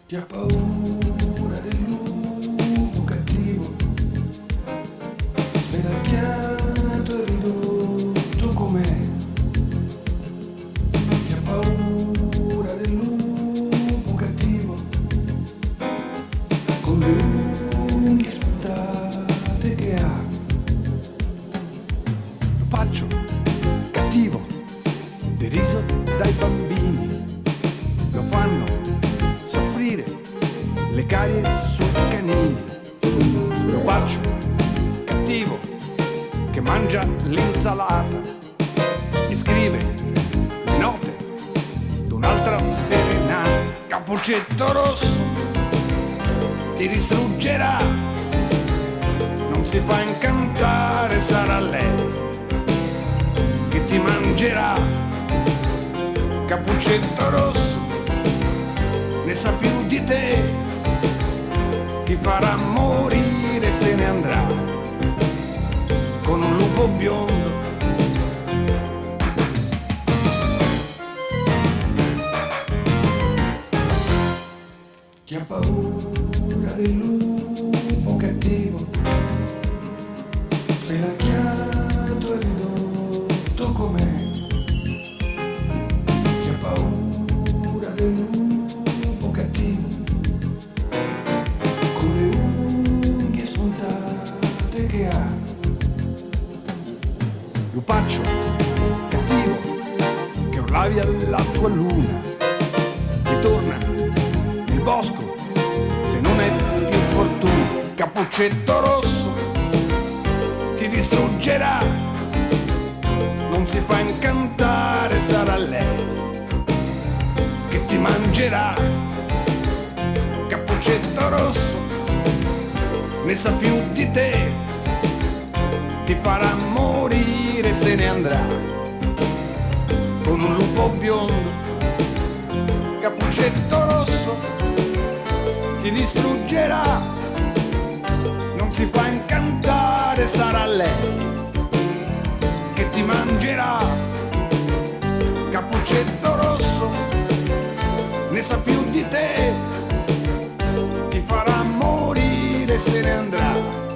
Chi ha paura del lupo cattivo, spedacchiato e ridotto com'è. Chi ha paura del lupo cattivo, con le unghie spuntate che ha. Lupaccio cattivo, deriso dai bambini, lo fanno soffrire le carie sui canini. Lupaccio cattivo che mangia l'insalata e scrive le note d'un'altra serenata. Cappuccetto rosso ti distruggerà, non si fa incantare, sarà lei che ti mangerà. Cappuccetto rosso ne sa più di te, ti farà morire, se ne andrà con un lupo biondo. Chi ha paura del lupo cattivo, spelacchiato e ridotto com'è. Chi ha paura del lupo cattivo, con le unghie spuntate che ha. Lupaccio cattivo che urlavi alla tua luna, ritorna nel bosco se non è più fortuna. Cappuccetto rosso ti distruggerà, non si fa incantare, sarà lei che ti mangerà. Cappuccetto rosso ne sa più di te, ti farà morire, se ne andrà con un lupo biondo. Cappuccetto rosso ti distruggerà, non si fa incantare, sarà lei che ti mangerà. Cappuccetto rosso ne sa più di te, ti farà morire, se ne andrà